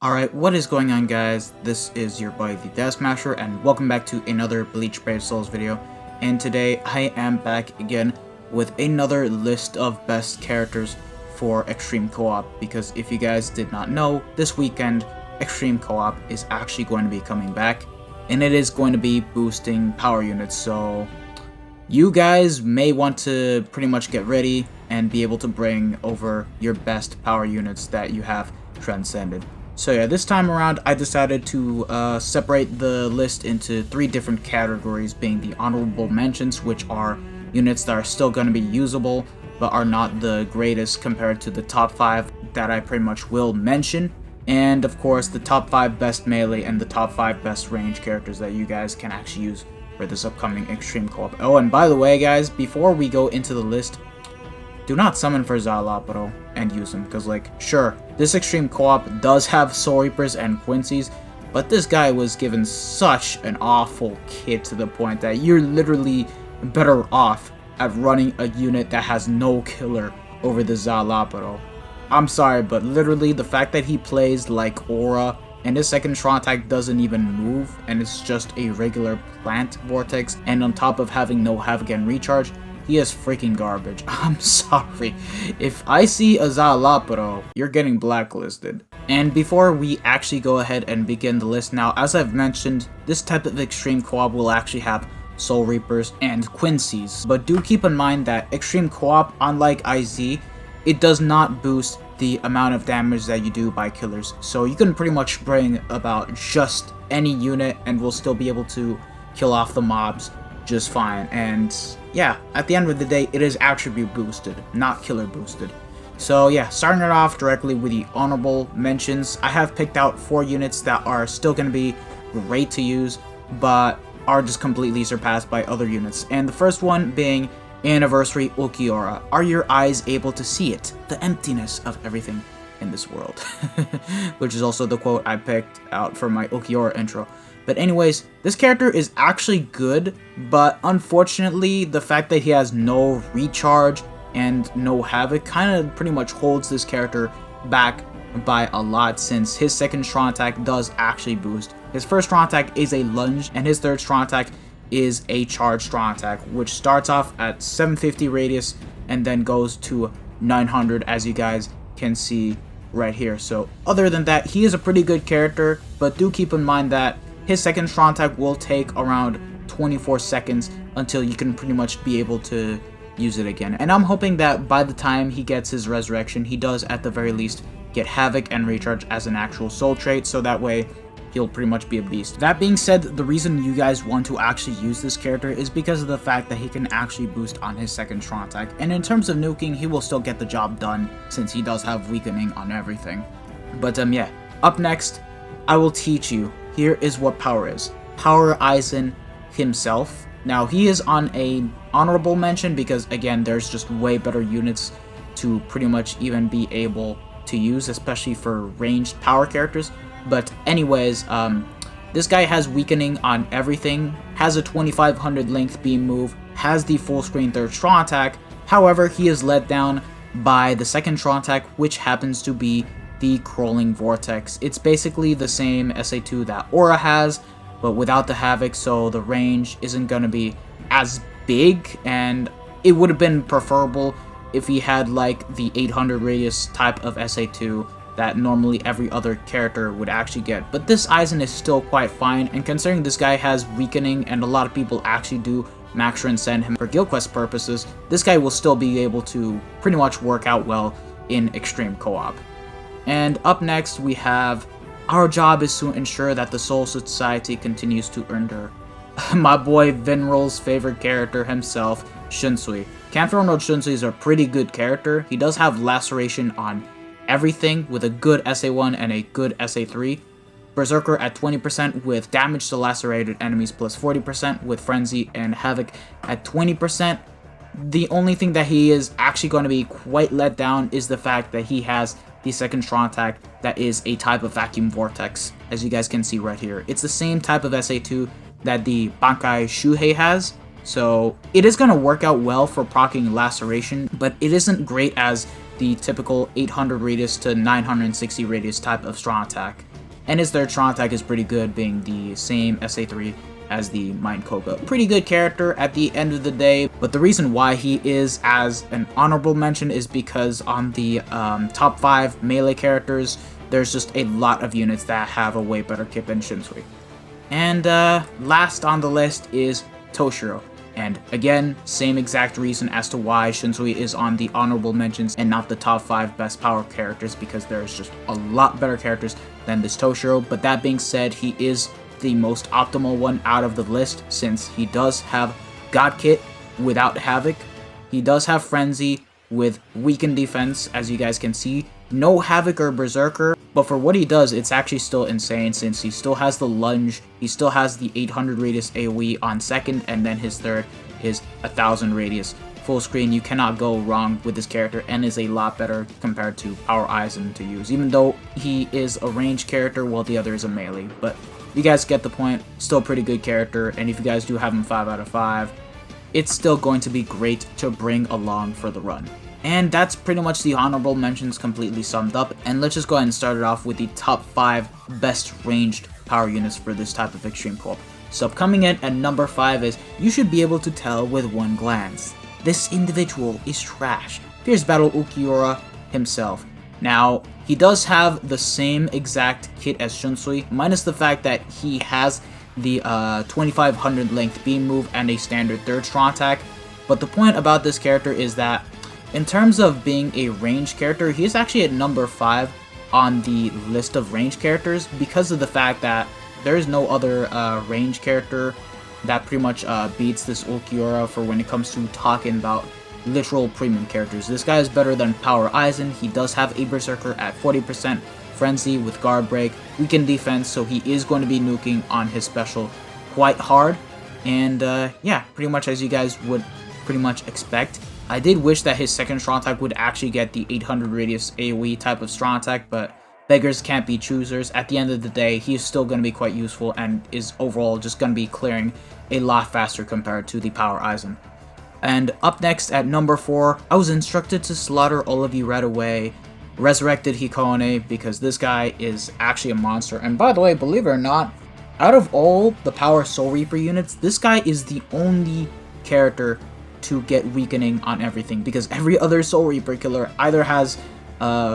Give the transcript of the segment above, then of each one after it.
Alright, what is going on, guys? This is your boy the Death Smasher, and welcome back to another Bleach Brave Souls video. And today I am back again with another list of best characters for Extreme Co-op, because if you guys did not know, this weekend Extreme Co-op is actually going to be coming back, and it is going to be boosting power units, so you guys may want to pretty much get ready and be able to bring over your best power units that you have transcended. So yeah, this time around I decided to separate the list into 3 different categories, being the honorable mentions, which are units that are still going to be usable but are not the greatest compared to the top 5 that I pretty much will mention, and of course the top 5 best melee and the top 5 best range characters that you guys can actually use for this upcoming Extreme Co-op. Oh, and by the way, guys, before we go into the list, do not summon for Szayelaporro and use him, because, like, sure, this Extreme Co-op does have Soul Reapers and Quincy's, but this guy was given such an awful kit to the point that you're literally better off at running a unit that has no killer over the Szayelaporro. I'm sorry, but literally the fact that he plays like Aura and his second strong attack doesn't even move and it's just a regular plant vortex, and on top of having no Havoc and recharge, he is freaking garbage. I'm sorry. If I see a Szayelaporro, you're getting blacklisted. And before we actually go ahead and begin the list now, as I've mentioned, this type of Extreme Co-op will actually have Soul Reapers and Quincy's. But do keep in mind that Extreme Co-op, unlike IZ, it does not boost the amount of damage that you do by killers. So you can pretty much bring about just any unit and will still be able to kill off the mobs just fine. And yeah, at the end of the day, it is attribute boosted, not killer boosted. So yeah, starting it off directly with the honorable mentions, I have picked out 4 units that are still going to be great to use, but are just completely surpassed by other units. And the first one being Anniversary Ulquiorra. Are your eyes able to see it? The emptiness of everything in this world. Which is also the quote I picked out for my Ulquiorra intro. But anyways, this character is actually good, but unfortunately the fact that he has no recharge and no Havoc kind of pretty much holds this character back by a lot, since his second strong attack does actually boost. His first strong attack is a lunge, and his third strong attack is a charge strong attack, which starts off at 750 radius and then goes to 900, as you guys can see right here. So other than that, he is a pretty good character, but do keep in mind that his second strong attack will take around 24 seconds until you can pretty much be able to use it again. And I'm hoping that by the time he gets his resurrection, he does at the very least get Havoc and recharge as an actual soul trait, so that way he'll pretty much be a beast. That being said, the reason you guys want to actually use this character is because of the fact that he can actually boost on his second strong attack. And in terms of nuking, he will still get the job done since he does have weakening on everything. But yeah, up next, I will teach you. Here is what power is. Power Aizen himself. Now, he is on a honorable mention because, again, there's just way better units to pretty much even be able to use, especially for ranged power characters. But anyways, this guy has weakening on everything, has a 2500 length beam move, has the full screen third strong attack. However, he is let down by the second strong attack, which happens to be the crawling vortex. It's basically the same SA2 that Aura has, but without the Havoc, so the range isn't going to be as big, and it would have been preferable if he had like the 800 radius type of SA2 that normally every other character would actually get. But this Aizen is still quite fine, and considering this guy has weakening and a lot of people actually do max transcend him for guild quest purposes, this guy will still be able to pretty much work out well in Extreme Co-op. And up next we have, our job is to ensure that the Soul Society continues to endure. My boy Vinrol's favorite character himself, Shunsui. Can't throw no Shunsui is a pretty good character. He does have laceration on everything with a good SA1 and a good SA3. Berserker at 20% with damage to lacerated enemies plus 40% with Frenzy, and Havoc at 20%. The only thing that he is actually going to be quite let down is the fact that he has the second strong attack that is a type of vacuum vortex, as you guys can see right here. It's the same type of SA2 that the Bankai Shuhei has, so it is going to work out well for proccing laceration, but it isn't great as the typical 800 radius to 960 radius type of strong attack. and his third strong attack is pretty good, being the same SA3 as the Mind Koga. Pretty good character at the end of the day, but the reason why he is as an honorable mention is because on the top 5 melee characters, there's just a lot of units that have a way better kit than Shunsui. And last on the list is Toshiro. And again, same exact reason as to why Shunsui is on the honorable mentions and not the top 5 best power characters, because there's just a lot better characters than this Toshiro. But that being said, he is the most optimal one out of the list, since he does have God Kit without Havoc. He does have Frenzy with weakened defense, as you guys can see. No Havoc or Berserker, but for what he does, it's actually still insane, since he still has the lunge, he still has the 800 radius AoE on second, and then his third is 1000 radius. Full screen, you cannot go wrong with this character, and is a lot better compared to Power Aizen to use, even though he is a ranged character while the other is a melee. But you guys get the point. Still a pretty good character, and if you guys do have him 5 out of 5, it's still going to be great to bring along for the run. And that's pretty much the honorable mentions completely summed up, and let's just go ahead and start it off with the top 5 best ranged power units for this type of extreme co-op. So coming in at number 5 is, you should be able to tell with one glance, this individual is trash. Fierce Battle Ulquiorra himself. Now, he does have the same exact kit as Shunsui, minus the fact that he has the 2500 length beam move and a standard third strong attack. But the point about this character is that in terms of being a ranged character, he is actually at number 5 on the list of ranged characters, because of the fact that there is no other ranged character that pretty much beats this Ulquiorra for when it comes to talking about literal premium characters. This guy is better than Power Aizen. He does have a Berserker at 40%, Frenzy with Guard Break, weakened defense, so he is going to be nuking on his special quite hard. And yeah, pretty much as you guys would pretty much expect. I did wish that his second strong attack would actually get the 800 radius AoE type of strong attack, but beggars can't be choosers. At the end of the day, he is still going to be quite useful and is overall just going to be clearing a lot faster compared to the Power Aizen. And up next at number 4, I was instructed to slaughter all of you right away. Resurrected Hikone, because this guy is actually a monster. And by the way, believe it or not, out of all the Power Soul Reaper units, this guy is the only character to get weakening on everything, because every other Soul Reaper killer either has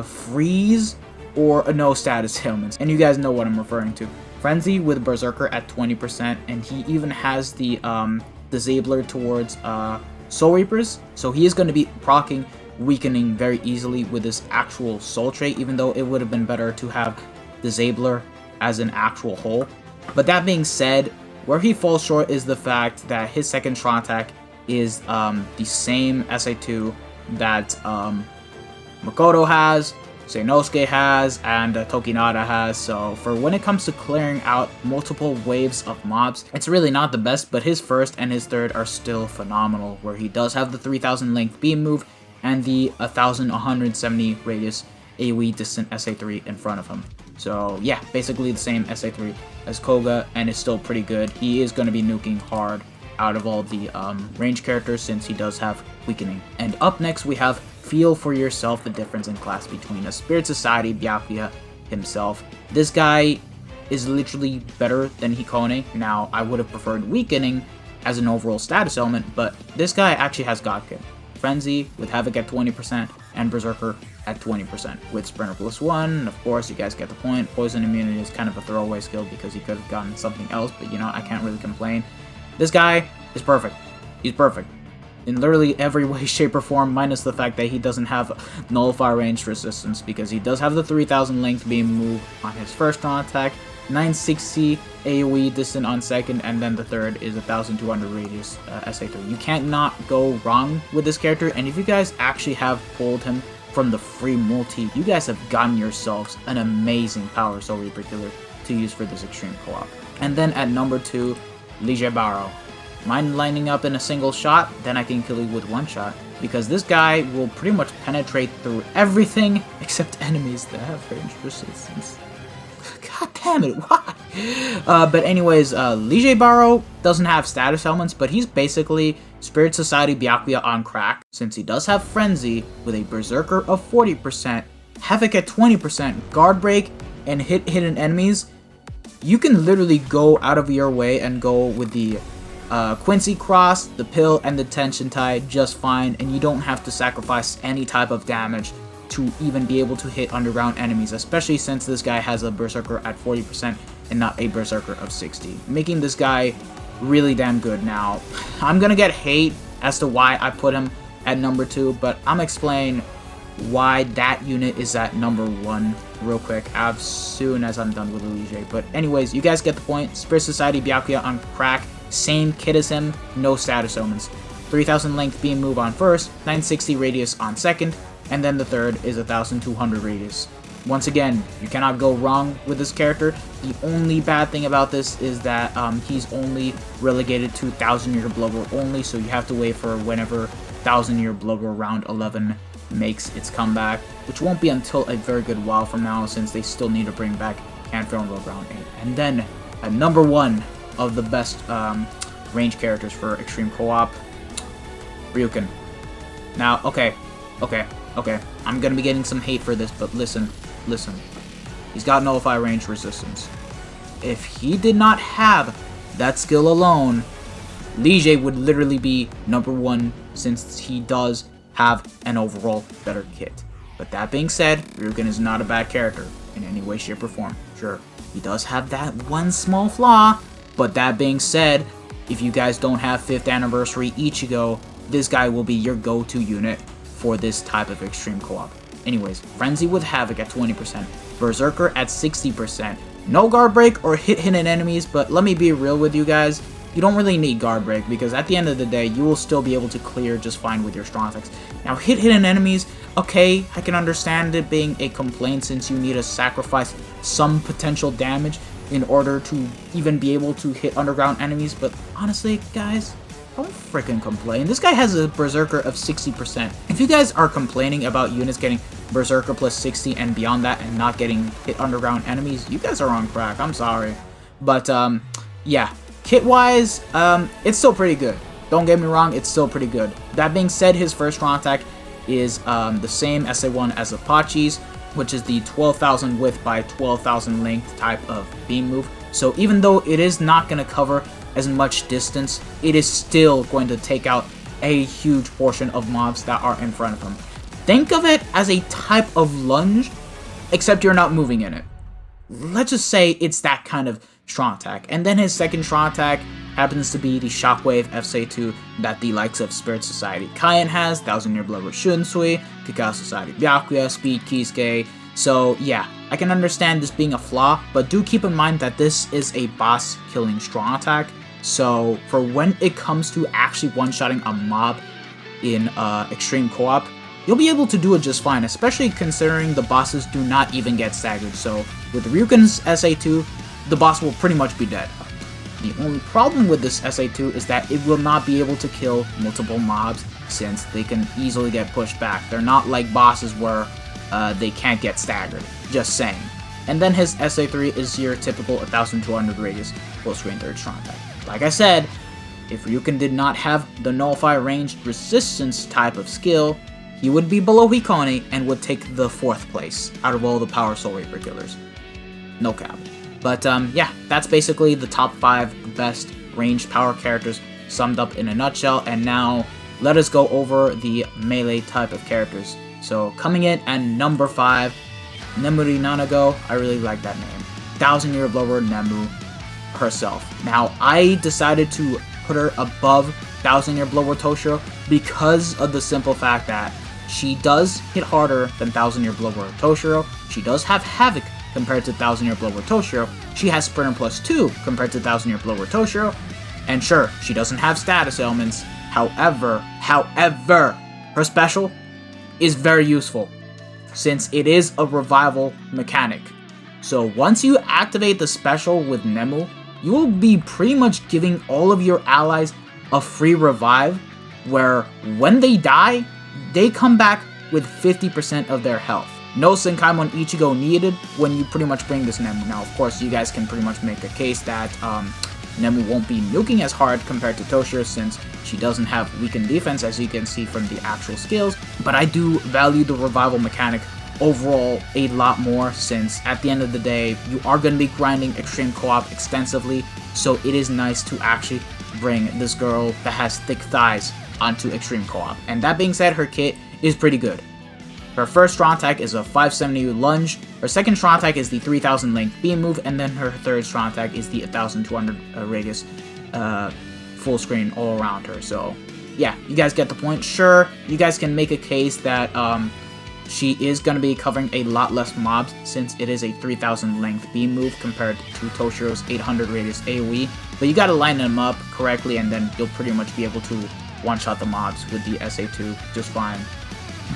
freeze or a no status ailments, and you guys know what I'm referring to. Frenzy with Berserker at 20%, and he even has the disabler towards Soul Reapers, so he is going to be proccing weakening very easily with this actual soul trait, even though it would have been better to have disabler as an actual whole. But that being said, where he falls short is the fact that his second strong attack is the same SA2 that Makoto has, Seinosuke has, and Tokinada has. So for when it comes to clearing out multiple waves of mobs, it's really not the best, but his first and his third are still phenomenal, where he does have the 3000 length beam move and the 1170 radius AoE distant SA3 in front of him. So yeah, basically the same SA3 as Koga, and it's still pretty good. He is going to be nuking hard out of all the range characters, since he does have weakening. And up next we have feel for yourself the difference in class between a Spirit Society Byakuya himself. This guy is literally better than Hikone. Now, I would have preferred weakening as an overall status element, but this guy actually has Godkin. Frenzy with Havoc at 20% and Berserker at 20% with Sprinter plus 1. Of course, you guys get the point. Poison immunity is kind of a throwaway skill because he could have gotten something else, but you know, I can't really complain. This guy is perfect. He's perfect in literally every way, shape, or form, minus the fact that he doesn't have Nullifier range resistance, because he does have the 3000 length beam move on his first strong attack, 960 AoE distant on second, and then the third is 1200 radius SA3. You can't not go wrong with this character, and if you guys actually have pulled him from the free multi, you guys have gotten yourselves an amazing Power Soul Reaper killer to use for this extreme co-op. And then at number 2, Whjy Barrow. Mind lining up in a single shot, then I can kill you with one shot, because this guy will pretty much penetrate through everything except enemies that have range resistance. God damn it, why? But anyways, Whjy Barrow doesn't have status elements, but he's basically Spirit Society Byakuya on crack, since he does have Frenzy with a Berserker of 40%, Havoc at 20%, Guard Break, and hit hidden enemies, you can literally go out of your way and go with the Quincy Cross, the Pill, and the Tension Tide just fine, and you don't have to sacrifice any type of damage to even be able to hit underground enemies, especially since this guy has a Berserker at 40% and not a Berserker of 60, making this guy really damn good. Now, I'm gonna get hate as to why I put him at number 2, but I'm explaining why that unit is at number 1 real quick as soon as I'm done with Whjy. But anyways, you guys get the point. Spirit Society Byakuya on crack, same kit as him, no status omens. 3000 length beam move on first, 960 radius on second, and then the third is 1200 radius. Once again, you cannot go wrong with this character. The only bad thing about this is that he's only relegated to 1000-year Blubber only, so you have to wait for whenever 1000-year Blubber round 11 makes its comeback, which won't be until a very good while from now, since they still need to bring back Canfield Road round 8. And then at number 1 of the best range characters for Extreme Co-op, Ryuken. Now, okay, I'm gonna be getting some hate for this, but listen. He's got Nullify range resistance. If he did not have that skill alone, Whjy would literally be number 1, since he does have an overall better kit. But that being said, Ryuken is not a bad character in any way, shape, or form. Sure, he does have that one small flaw, but that being said, if you guys don't have 5th anniversary Ichigo, this guy will be your go-to unit for this type of extreme co-op. Anyways, Frenzy with Havoc at 20%, Berserker at 60%, no guard break or hit hidden enemies, but let me be real with you guys, you don't really need guard break, because at the end of the day, you will still be able to clear just fine with your strong attacks. Now, hit hidden enemies, okay, I can understand it being a complaint since you need to sacrifice some potential damage in order to even be able to hit underground enemies, but honestly, guys, don't freaking complain. This guy has a Berserker of 60%. If you guys are complaining about units getting Berserker plus 60 and beyond that and not getting hit underground enemies, you guys are on crack. I'm sorry. But, yeah. Kit-wise, it's still pretty good. Don't get me wrong, it's still pretty good. That being said, his first strong attack is the same SA1 as Apache's, which is the 12,000 width by 12,000 length type of beam move. So even though it is not going to cover as much distance, it is still going to take out a huge portion of mobs that are in front of him. Think of it as a type of lunge, except you're not moving in it. Let's just say it's that kind of strong attack. And then his second strong attack happens to be the Shockwave FSA2 that the likes of Spirit Society Kaien has, 1000-year Blubber Shunsui, Kakao Society Byakuya, Speed Kisuke. So yeah, I can understand this being a flaw, but do keep in mind that this is a boss killing strong attack. So for when it comes to actually one-shotting a mob in extreme co-op, you'll be able to do it just fine, especially considering the bosses do not even get staggered. So with Ryuken's SA2, the boss will pretty much be dead. The only problem with this SA2 is that it will not be able to kill multiple mobs since they can easily get pushed back. They're not like bosses where they can't get staggered, just saying. And then his SA3 is your typical 1200 radius full screen third strong attack. Like I said, if Ryuken did not have the Nullify range resistance type of skill, he would be below Hikone and would take the 4th place out of all the Power Soul Reaper killers. No cap. But yeah, that's basically the top 5 best ranged power characters summed up in a nutshell. And now let us go over the melee type of characters. So coming in at number 5, Nemuri Nanago. I really like that name. 1000-year Blubber Nemu herself. Now I decided to put her above 1000-year Blubber Toshiro because of the simple fact that she does hit harder than 1000-year Blubber Toshiro. She does have Havoc compared to 1000-year Blubber Toshiro. She has Sprinter plus 2 compared to 1000-year Blubber Toshiro. And sure, she doesn't have status elements. However, her special is very useful since it is a revival mechanic. So once you activate the special with Nemu, you will be pretty much giving all of your allies a free revive where when they die, they come back with 50% of their health. No Senkaimon Ichigo needed when you pretty much bring this Nemu. Now, of course, you guys can pretty much make a case that Nemu won't be nuking as hard compared to Toshiro since she doesn't have weakened defense, as you can see from the actual skills. But I do value the revival mechanic overall a lot more, since at the end of the day, you are going to be grinding extreme co-op extensively, so it is nice to actually bring this girl that has thick thighs onto extreme co-op. And that being said, her kit is pretty good. Her first strong attack is a 570 lunge, her second strong attack is the 3000 length beam move, and then her third strong attack is the 1200 radius full screen all around her. So yeah, you guys get the point. Sure, you guys can make a case that she is going to be covering a lot less mobs, since it is a 3000 length beam move compared to Toshiro's 800 radius AoE, but you got to line them up correctly, and then you'll pretty much be able to one-shot the mobs with the SA2 just fine.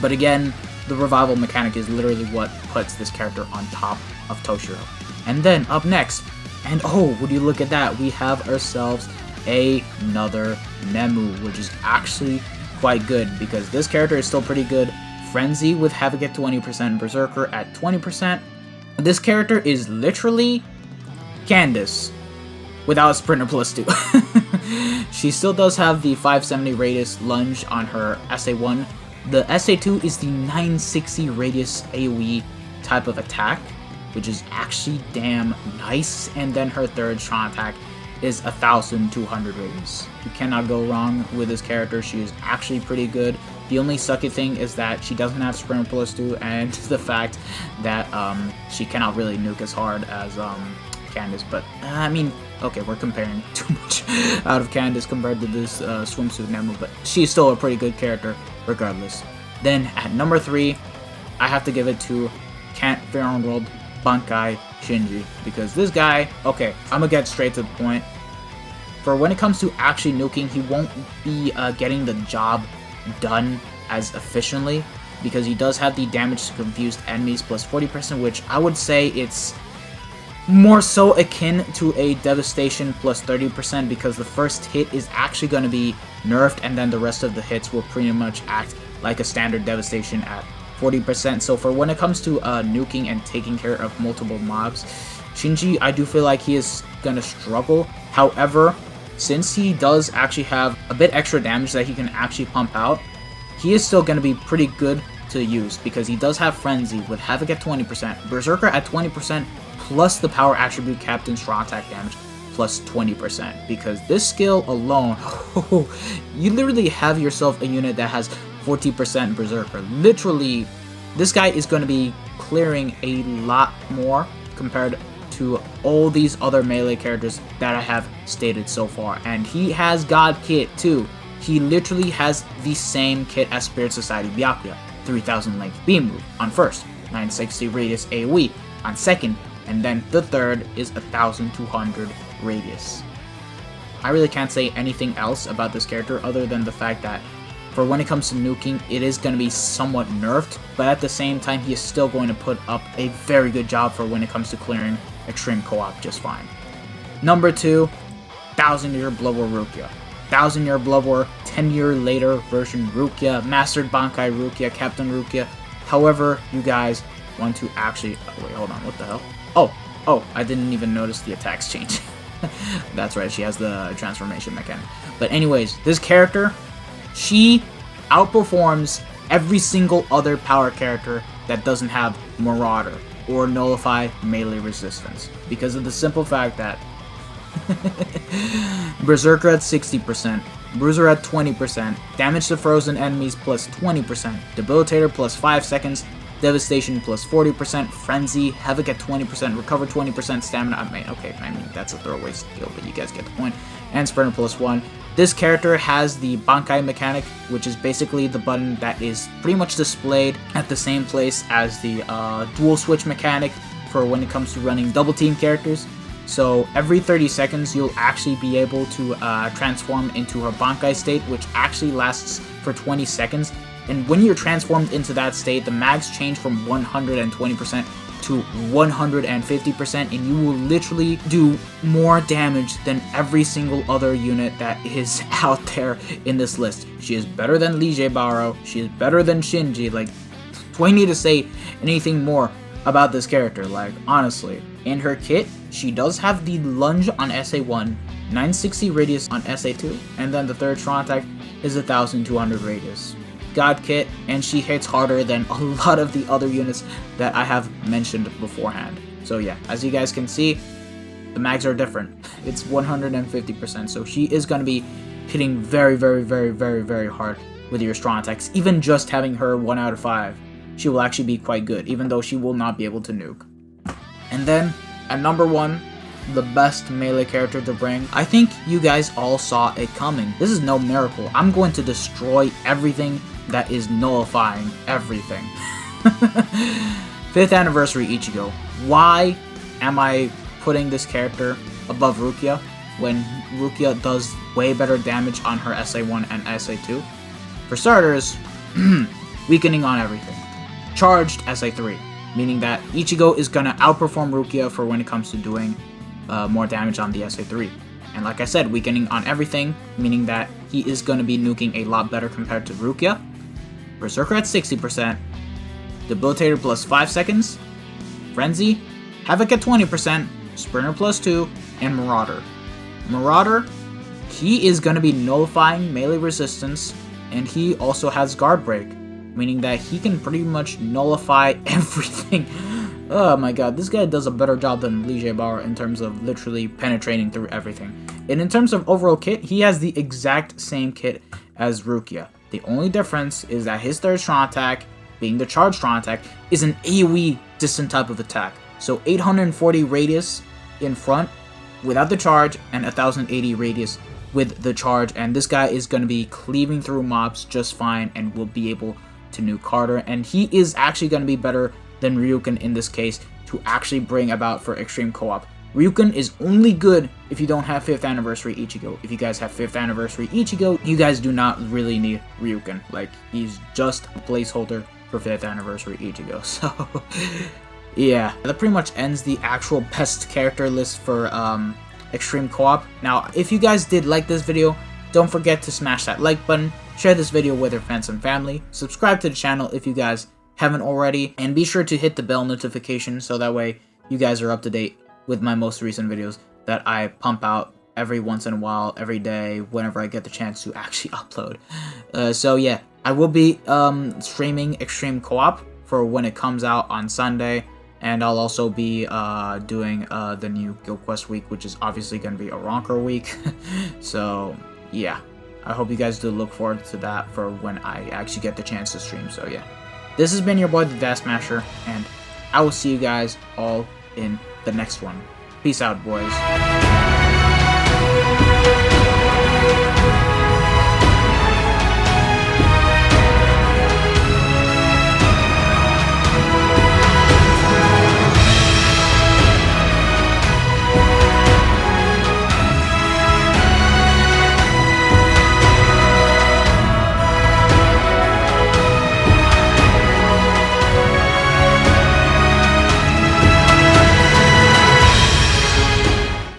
But again, the revival mechanic is literally what puts this character on top of Toshiro. And then up next, and oh, would you look at that, we have ourselves another Nemu, which is actually quite good, because this character is still pretty good. Frenzy with Havoc at 20%, Berserker at 20%. This character is literally Candace without a Sprinter plus 2. She still does have the 570 radius lunge on her SA1. The SA2 is the 960 radius AoE type of attack, which is actually damn nice. And then her third strong attack is 1200 radius. You cannot go wrong with this character. She is actually pretty good. The only sucky thing is that she doesn't have Sprinter plus 2, and the fact that she cannot really nuke as hard as Candace. But I mean, okay, we're comparing too much out of Candace compared to this swimsuit Nemu, but she's still a pretty good character regardless. Then at number 3, I have to give it to Can't Fair on World Bankai Shinji, because this guy, okay, I'm gonna get straight to the point. For when it comes to actually nuking, he won't be getting the job done as efficiently, because he does have the damage to confused enemies plus 40%, which I would say it's more so akin to a devastation plus 30%, because the first hit is actually going to be nerfed, and then the rest of the hits will pretty much act like a standard devastation at 40%. So for when it comes to nuking and taking care of multiple mobs, Shinji, I do feel like he is going to struggle. However, since he does actually have a bit extra damage that he can actually pump out, he is still going to be pretty good to use, because he does have Frenzy with Havoc at 20%, Berserker at 20%, plus the power attribute Captain Strong Attack damage plus 20%, because this skill alone, you literally have yourself a unit that has 40% Berserker. Literally, this guy is going to be clearing a lot more compared to all these other melee characters that I have stated so far. And he has God Kit too. He literally has the same kit as Spirit Society Byakuya. 3000 length beam move on first, 960 radius AoE on second, and then the third is 1200 radius. I really can't say anything else about this character other than the fact that for when it comes to nuking, it is going to be somewhat nerfed, but at the same time, he is still going to put up a very good job for when it comes to clearing extreme co-op just fine. Number 2, 1000-year Blood War Rukia. 1000-year Blood War, 10-year later version Rukia, Mastered Bankai Rukia, Captain Rukia. However, you guys want to actually... Oh, wait, hold on, what the hell? Oh, I didn't even notice the attacks change. That's right, she has the transformation mechanic. But anyways, this character, she outperforms every single other power character that doesn't have Marauder or Nullify melee resistance, because of the simple fact that Berserker at 60%, Bruiser at 20%, damage to frozen enemies plus 20%, Debilitator plus 5 seconds, Devastation plus 40%, Frenzy, Havoc at 20%, Recover 20%, Stamina, I mean, that's a throwaway skill, but you guys get the point, and Sprinter plus 1. This character has the Bankai mechanic, which is basically the button that is pretty much displayed at the same place as the dual switch mechanic for when it comes to running double team characters. So every 30 seconds, you'll actually be able to transform into her Bankai state, which actually lasts for 20 seconds. And when you're transformed into that state, the mags change from 120% to 150%, and you will literally do more damage than every single other unit that is out there in this list. She is better than Whjy Baro, she is better than Shinji. Like, do I need to say anything more about this character? Like, honestly. In her kit, she does have the lunge on SA1, 960 radius on SA2, and then the third strong attack is 1200 radius. God kit, and she hits harder than a lot of the other units that I have mentioned beforehand. So yeah, as you guys can see, the mags are different. It's 150%, so she is going to be hitting very, very, very, very, very hard with your strong attacks. Even just having her 1 out of 5, she will actually be quite good, even though she will not be able to nuke. And then, at number 1, the best melee character to bring. I think you guys all saw it coming. This is no miracle. I'm going to destroy everything that is nullifying everything. 5th anniversary Ichigo. Why am I putting this character above Rukia when Rukia does way better damage on her SA1 and SA2? For starters, weakening on everything. Charged SA3, meaning that Ichigo is gonna outperform Rukia for when it comes to doing more damage on the SA3. And like I said, weakening on everything, meaning that he is gonna be nuking a lot better compared to Rukia. Berserker at 60%, Debilitator plus 5 seconds, Frenzy, Havoc at 20%, Sprinter plus 2, and Marauder. Marauder, he is going to be nullifying melee resistance, and he also has Guard Break, meaning that he can pretty much nullify everything. Oh my god, this guy does a better job than Bleach in terms of literally penetrating through everything. And in terms of overall kit, he has the exact same kit as Rukia. The only difference is that his third strong attack, being the charged strong attack, is an AoE distant type of attack. So 840 radius in front without the charge, and 1080 radius with the charge, and this guy is going to be cleaving through mobs just fine and will be able to nuke Carter, and he is actually going to be better than Ryuken in this case to actually bring about for extreme co-op. Ryuken is only good if you don't have 5th anniversary Ichigo. If you guys have 5th anniversary Ichigo, you guys do not really need Ryuken. Like, he's just a placeholder for 5th anniversary Ichigo. So yeah, that pretty much ends the actual best character list for extreme co-op. Now, if you guys did like this video, don't forget to smash that like button, share this video with your friends and family, subscribe to the channel if you guys haven't already, and be sure to hit the bell notification so that way you guys are up to date with my most recent videos that I pump out every once in a while, every day, whenever I get the chance to actually upload. So yeah, I will be streaming Extreme Co-op for when it comes out on Sunday, and I'll also be doing the new Guild Quest week, which is obviously going to be a Ronker week. So yeah, I hope you guys do look forward to that for when I actually get the chance to stream. So yeah, this has been your boy, the Dash Smasher, and I will see you guys all in the next one. Peace out, boys.